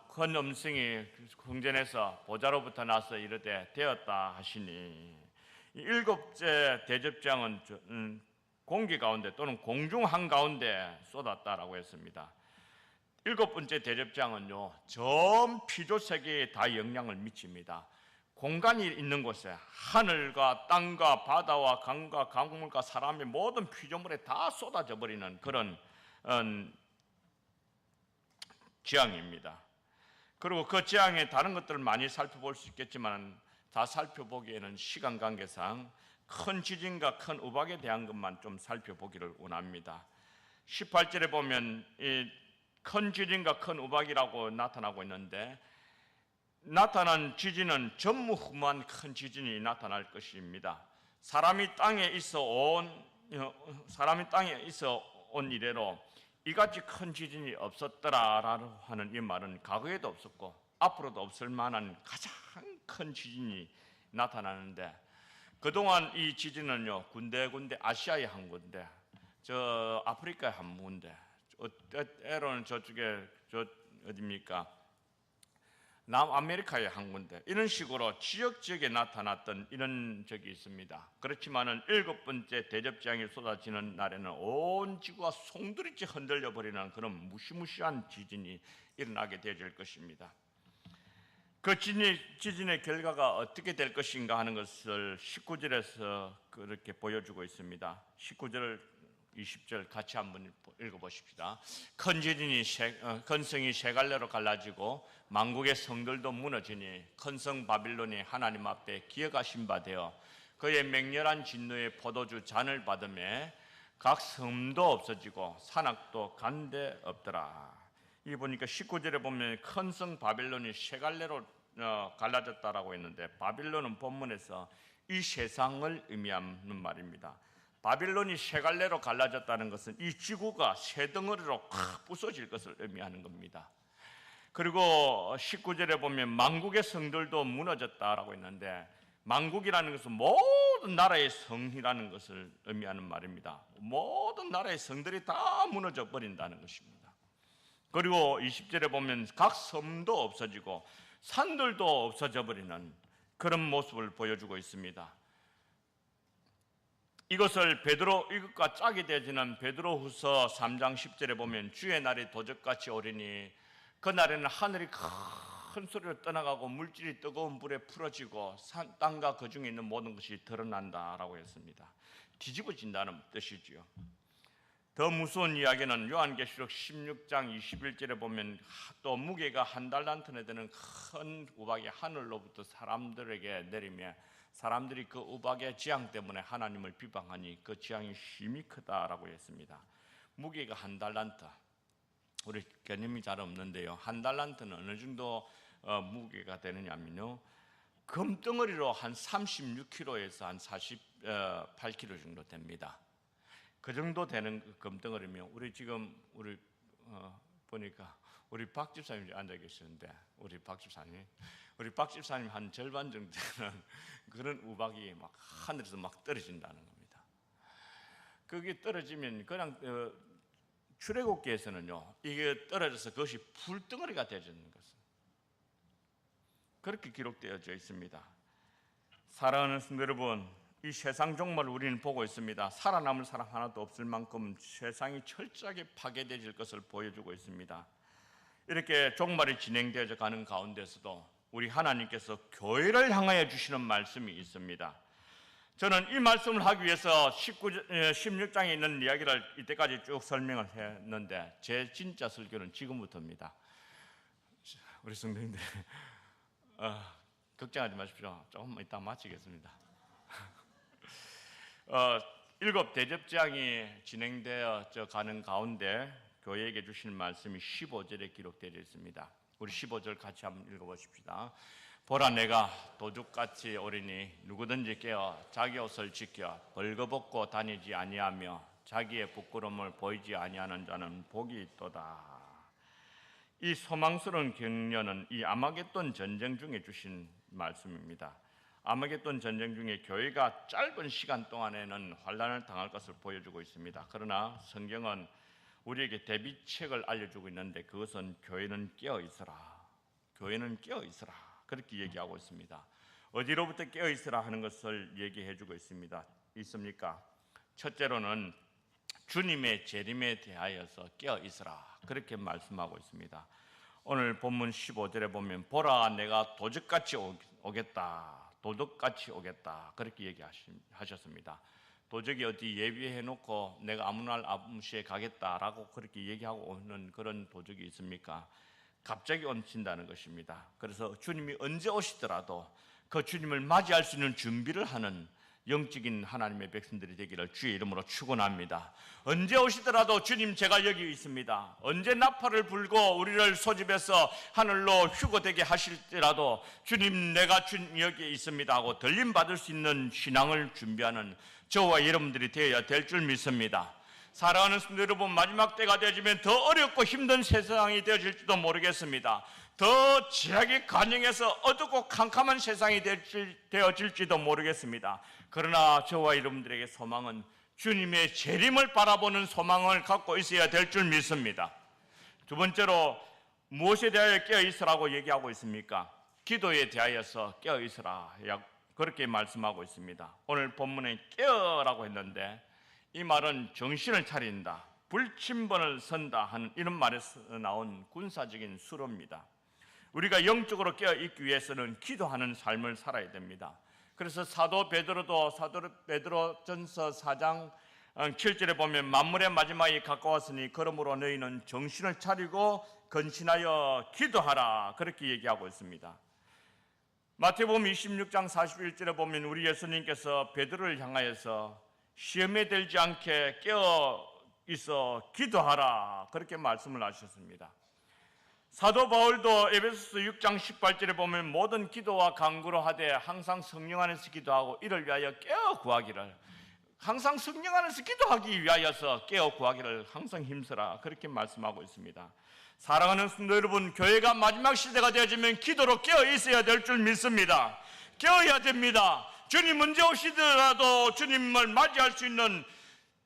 큰 음성이 궁전에서 보좌로부터 나서 이르되 되었다 하시니, 이 일곱째 대접장은 공기 가운데 또는 공중 한가운데 쏟았다라고 했습니다. 일곱 번째 대접장은요, 전 피조 세계에 다 영향을 미칩니다. 공간이 있는 곳에 하늘과 땅과 바다와 강과 강물과 사람의 모든 피조물에 다 쏟아져 버리는 그런 재앙입니다. 그리고 그 재앙의 다른 것들을 많이 살펴볼 수 있겠지만 다 살펴보기에는 시간 관계상 큰 지진과 큰 우박에 대한 것만 좀 살펴보기를 원합니다. 18절에 보면 이 큰 지진과 큰 우박이라고 나타나고 있는데, 나타난 지진은 전무후무한 큰 지진이 나타날 것입니다. 사람이 땅에 있어 온 이래로 이같이 큰 지진이 없었더라라고 하는 이 말은 과거에도 없었고 앞으로도 없을 만한 가장 큰 지진이 나타나는데, 그동안 이 지진은요, 군데군데 아시아의 한 군데, 저 아프리카의 한 군데, 때로는 저쪽에 어디입니까? 남아메리카의 한 군데, 이런 식으로 지역지역에 나타났던 이런 적이 있습니다. 그렇지만은 일곱 번째 대접장이 쏟아지는 날에는 온 지구가 송두리째 흔들려 버리는 그런 무시무시한 지진이 일어나게 되질 것입니다. 그 지진의 결과가 어떻게 될 것인가 하는 것을 19절에서 그렇게 보여주고 있습니다. 19절 20절 같이 한번 읽어보십시다. 큰 지진이 큰 성이 세 갈래로 갈라지고 만국의 성들도 무너지니 큰 성 바빌론이 하나님 앞에 기억하신 바 되어 그의 맹렬한 진노의 포도주 잔을 받음에 각 섬도 없어지고 산악도 간데 없더라. 이 보니까 19절에 보면 큰 성 바빌론이 세 갈래로 갈라졌다라고 했는데, 바빌론은 본문에서 이 세상을 의미하는 말입니다. 바빌론이 세 갈래로 갈라졌다는 것은 이 지구가 세 덩어리로 확 부서질 것을 의미하는 겁니다. 그리고 19절에 보면 만국의 성들도 무너졌다라고 했는데, 만국이라는 것은 모든 나라의 성이라는 것을 의미하는 말입니다. 모든 나라의 성들이 다 무너져 버린다는 것입니다. 그리고 20절에 보면 각 섬도 없어지고 산들도 없어져 버리는 그런 모습을 보여주고 있습니다. 이것과 짝이 되지는 베드로후서 3장 10절에 보면 주의 날이 도적같이 오리니 그날에는 하늘이 큰 소리로 떠나가고 물질이 뜨거운 불에 풀어지고 땅과 그 중에 있는 모든 것이 드러난다라고 했습니다. 뒤집어진다는 뜻이지요. 더 무서운 이야기는 요한계시록 16장 21절에 보면 또 무게가 한 달란트나 되는 큰 우박이 하늘로부터 사람들에게 내리며 사람들이 그 우박의 재앙 때문에 하나님을 비방하니 그 재앙이 힘이 크다라고 했습니다. 무게가 한 달란트, 우리 개념이 잘 없는데요, 한 달란트는 어느 정도 무게가 되느냐면요, 금덩어리로 한 36kg에서 한 48kg 정도 됩니다. 그 정도 되는 금덩어리면 우리 지금 보니까 우리 박 집사님이 앉아 계시는데, 우리 박 집사님 한 절반 정도 되는 그런 우박이 막 하늘에서 막 떨어진다는 겁니다. 그게 떨어지면 그냥 출애굽기에서는요, 이게 떨어져서 그것이 불덩어리가 되어지는 것은 그렇게 기록되어져 있습니다. 사랑하는 성도 여러분, 이 세상 종말을 우리는 보고 있습니다. 살아남을 사람 하나도 없을 만큼 세상이 철저하게 파괴되질 것을 보여주고 있습니다. 이렇게 종말이 진행되어 가는 가운데서도 우리 하나님께서 교회를 향하여 주시는 말씀이 있습니다. 저는 이 말씀을 하기 위해서 16장에 있는 이야기를 이때까지 쭉 설명을 했는데, 제 진짜 설교는 지금부터입니다. 우리 성도님들 걱정하지 마십시오. 조금 이따 마치겠습니다. 일곱 대접장이 진행되어 가는 가운데 교회에게 주시는 말씀이 15절에 기록되어 있습니다. 우리 15절 같이 한번 읽어보십시다. 보라, 내가 도둑같이 오리니 누구든지 깨어 자기 옷을 지켜 벌거벗고 다니지 아니하며 자기의 부끄러움을 보이지 아니하는 자는 복이 있도다. 이 소망스러운 격려는 이 아마겟돈 전쟁 중에 주신 말씀입니다. 아마겟돈 전쟁 중에 교회가 짧은 시간 동안에는 환난을 당할 것을 보여주고 있습니다. 그러나 성경은 우리에게 대비책을 알려주고 있는데 그것은 교회는 깨어 있어라. 교회는 깨어 있어라. 그렇게 얘기하고 있습니다. 어디로부터 깨어 있어라 하는 것을 얘기해 주고 있습니까? 첫째로는 주님의 재림에 대하여서 깨어 있어라. 그렇게 말씀하고 있습니다. 오늘 본문 15절에 보면 보라 내가 도적같이 오겠다. 도둑같이 오겠다. 그렇게 얘기하셨습니다. 도적이 어디 예비해 놓고 내가 아무 날 아무 시에 가겠다라고 그렇게 얘기하고 오는 그런 도적이 있습니까? 갑자기 오신다는 것입니다. 그래서 주님이 언제 오시더라도 그 주님을 맞이할 수 있는 준비를 하는 영적인 하나님의 백성들이 되기를 주의 이름으로 축원합니다. 언제 오시더라도 주님 제가 여기 있습니다. 언제 나팔을 불고 우리를 소집해서 하늘로 휴거되게 하실지라도 주님 내가 주님 여기 있습니다 하고 들림 받을 수 있는 신앙을 준비하는 저와 여러분들이 되어야 될 줄 믿습니다. 사랑하는 성도 여러분, 마지막 때가 되어지면 더 어렵고 힘든 세상이 되어질지도 모르겠습니다. 더 죄악이 간영해서 어둡고 캄캄한 세상이 되어질지도 모르겠습니다. 그러나 저와 여러분들에게 소망은 주님의 재림을 바라보는 소망을 갖고 있어야 될 줄 믿습니다. 두 번째로 무엇에 대하여 깨어있으라고 얘기하고 있습니까? 기도에 대하여서 깨어있으라 그렇게 말씀하고 있습니다. 오늘 본문에 깨어라고 했는데 이 말은 정신을 차린다, 불침번을 선다 하는 이런 말에서 나온 군사적인 수로입니다. 우리가 영적으로 깨어있기 위해서는 기도하는 삶을 살아야 됩니다. 그래서 사도 베드로전서 4장 7절에 보면 만물의 마지막이 가까웠으니 그러므로 너희는 정신을 차리고 근신하여 기도하라 그렇게 얘기하고 있습니다. 마태복음 26장 41절에 보면 우리 예수님께서 베드로를 향하여서 시험에 들지 않게 깨어 있어 기도하라 그렇게 말씀을 하셨습니다. 사도 바울도 에베소서 6장 18절에 보면 모든 기도와 간구로 하되 항상 성령 안에서 기도하고 이를 위하여 깨어 구하기를, 항상 성령 안에서 기도하기 위하여서 깨어 구하기를 항상 힘쓰라 그렇게 말씀하고 있습니다. 사랑하는 성도 여러분, 교회가 마지막 시대가 되어지면 기도로 깨어 있어야 될 줄 믿습니다. 깨어야 됩니다. 주님 언제 오시더라도 주님을 맞이할 수 있는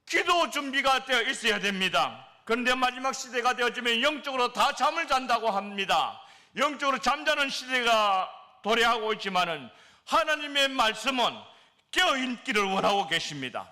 기도 준비가 되어 있어야 됩니다. 그런데 마지막 시대가 되어지면 영적으로 다 잠을 잔다고 합니다. 영적으로 잠자는 시대가 도래하고 있지만은 하나님의 말씀은 깨어있기를 원하고 계십니다.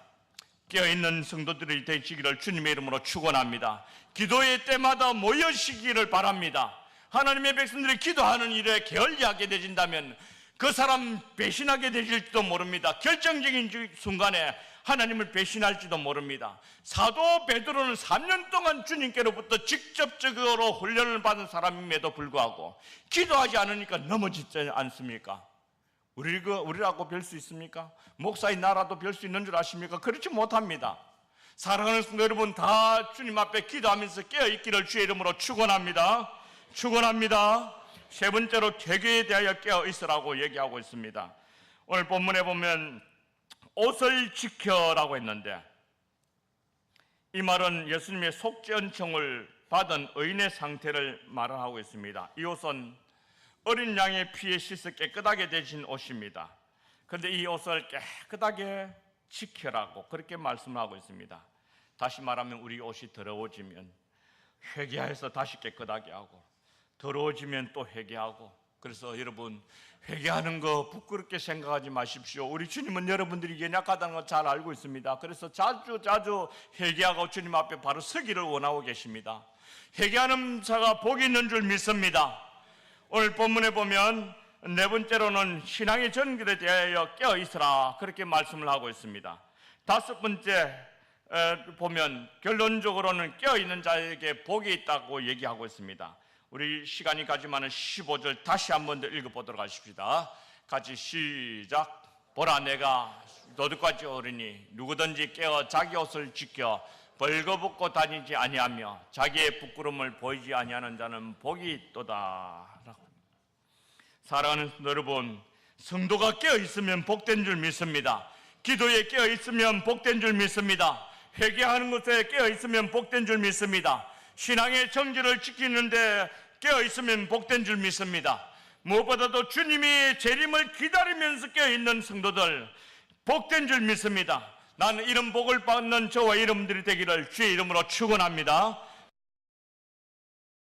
깨어있는 성도들이 되시기를 주님의 이름으로 축원합니다. 기도의 때마다 모여시기를 바랍니다. 하나님의 백성들이 기도하는 일에 게을리하게 되진다면 그 사람 배신하게 되실지도 모릅니다. 결정적인 순간에 하나님을 배신할지도 모릅니다. 사도 베드로는 3년 동안 주님께로부터 직접적으로 훈련을 받은 사람임에도 불구하고 기도하지 않으니까 넘어지지 않습니까? 우리라고 별 수 있습니까? 목사인 나라도 별 수 있는 줄 아십니까? 그렇지 못합니다. 사랑하는 성도 여러분, 다 주님 앞에 기도하면서 깨어있기를 주의 이름으로 축원합니다. 축원합니다. 세 번째로 개교에 대하여 깨어있으라고 얘기하고 있습니다. 오늘 본문에 보면 옷을 지켜라고 했는데 이 말은 예수님의 속죄은총을 받은 의인의 상태를 말하고 있습니다. 이 옷은 어린 양의 피에 씻어 깨끗하게 되신 옷입니다. 그런데 이 옷을 깨끗하게 지켜라고 그렇게 말씀하고 있습니다. 다시 말하면 우리 옷이 더러워지면 회개해서 다시 깨끗하게 하고, 더러워지면 또 회개하고. 그래서 여러분, 회개하는 거 부끄럽게 생각하지 마십시오. 우리 주님은 여러분들이 연약하다는 거 잘 알고 있습니다. 그래서 자주 회개하고 주님 앞에 바로 서기를 원하고 계십니다. 회개하는 자가 복이 있는 줄 믿습니다. 오늘 본문에 보면 네 번째로는 신앙의 전결에 대하여 깨어있으라 그렇게 말씀을 하고 있습니다. 다섯 번째 보면 결론적으로는 깨어있는 자에게 복이 있다고 얘기하고 있습니다. 우리 시간이 가지만은 15절 다시 한 번 더 읽어보도록 하십시다. 같이 시작. 보라 내가 도둑같이 오르니 누구든지 깨어 자기 옷을 지켜 벌거벗고 다니지 아니하며 자기의 부끄러움을 보이지 아니하는 자는 복이 있도다. 사랑하는 여러분, 성도가 깨어있으면 복된 줄 믿습니다. 기도에 깨어있으면 복된 줄 믿습니다. 회개하는 것에 깨어있으면 복된 줄 믿습니다. 신앙의 정지를 지키는데 깨어있으면 복된 줄 믿습니다. 무엇보다도 주님이 재림을 기다리면서 깨어있는 성도들 복된 줄 믿습니다. 나는 이런 복을 받는 저와 여러분들이 되기를 주의 이름으로 축원합니다.